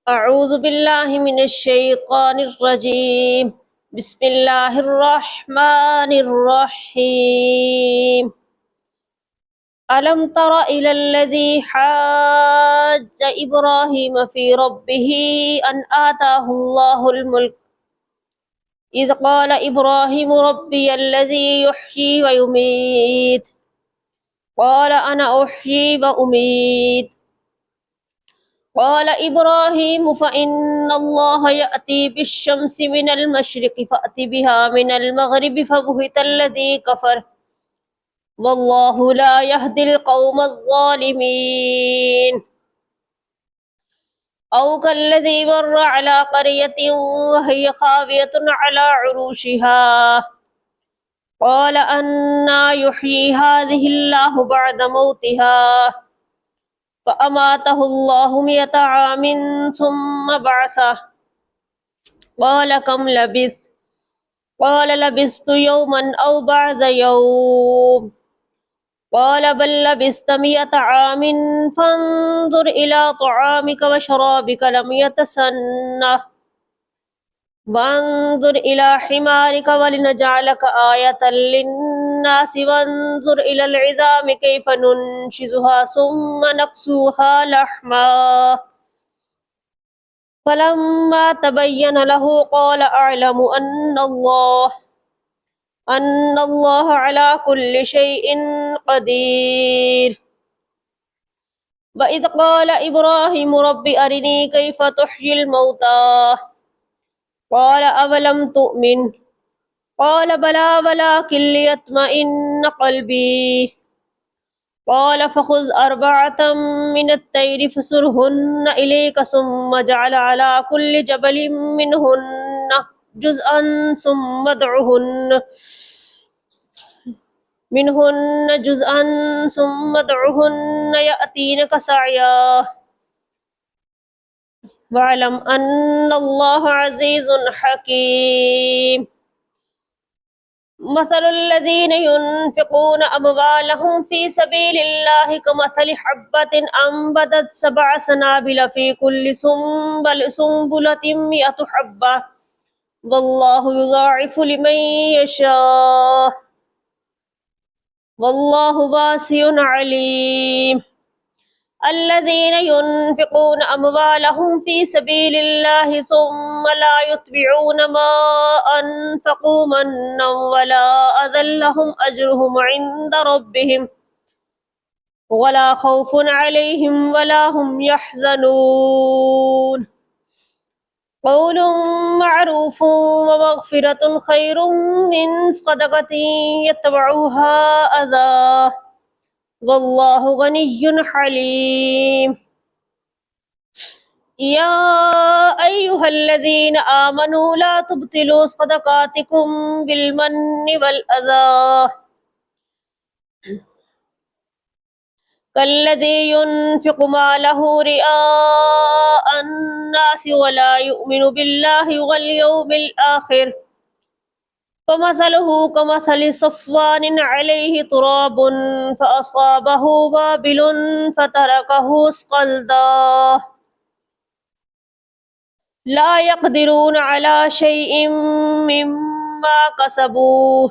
أعوذ بالله من الشيطان الرجيم. بسم الله الرحمن الرحيم. ألم تر إلى الذي حاج إبراهيم في ربه أن آتاه الله الملك إذ قال إبراهيم ربي الذي يحيي ويميت قال أنا أحيي وأميت قال إبراهيم فإن الله يأتي بالشمس من المشرق فأت بها من المغرب فبهت الذي كفر والله لا يهدي القوم الظالمين. أو كالذي مر على قرية وهي خاوية على عروشها قال أنى يحيي هذه الله بعد موتها فأماته الله 100 عام ثم بعثه قال كم لبثت قال لبثت يوما أو بعد يوم قال بل لبثت 100 عام فانظر إلى طعامك وشرابك لم يتسنه وانظر إلى حمارك ولنجعلك آية للناس وانظر إلى العظام كيف ننشزها ثم نكسوها لحما فلما تبين له قال أعلم أن الله على كل شيء قدير. وإذ قال إبراهيم رب أرني كيف تحيي الموتى قال أولم تؤمن قال بلى ولكن ليطمئن قلبي قال فخذ 4 من الطير فصرهن إليك ثم اجعل على كل جبل جزءا ثم منهن جزءا ثم ادعهن يأتينك سعيا واعلم أن الله عزيز حكيم. مثل الذين ينفقون أموالهم في سبيل الله كمثل حبة أنبتت 7 سنابل في كل سنبلة 100 حبة والله يضاعف لمن يشاء والله واسع عليم. الذين ينفقون أموالهم في سبيل الله ثم لا يتبعون ما أنفقوا منا ولا أذى لهم أجرهم عند ربهم ولا خوف عليهم ولا هم يحزنون. قول معروف ومغفرة خير من صدقة يتبعها أذى والله غني حليم. يا أيها الذين آمنوا لا تبطلوا صدقاتكم بالمن والأذى كالذي ينفق ماله رئاء الناس ولا يؤمن بالله واليوم الآخر فمثله كمثل صفوان عليه تراب فأصابه وابل فتركه صلدا لا يقدرون على شيء مما كسبوا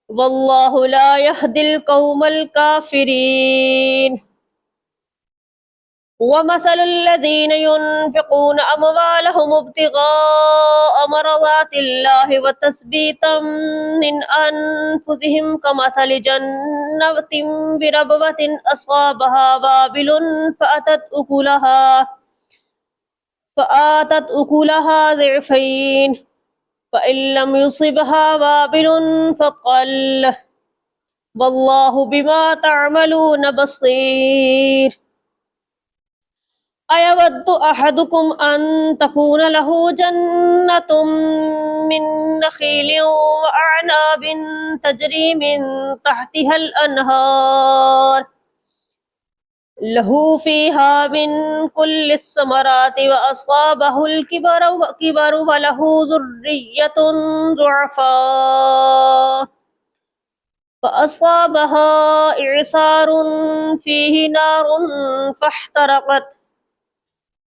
والله لا يهدي القوم الكافرين. ومثل الذين ينفقون أموالهم ابتغاء مرضات الله وتثبيتا من أنفسهم كمثل جنة بربوة أصابها وابل فآتت أكلها ضعفين فإن لم يصبها وابل فطل والله بما تعملون بصير. أيود أحدكم أن تكون له جنة من نخيل وأعناب تجري من تحتها الأنهار له فيها من كل الثمرات وأصابه الكبر وله ذرية ضعفاء فأصابها إعصار فيه نار فاحترقت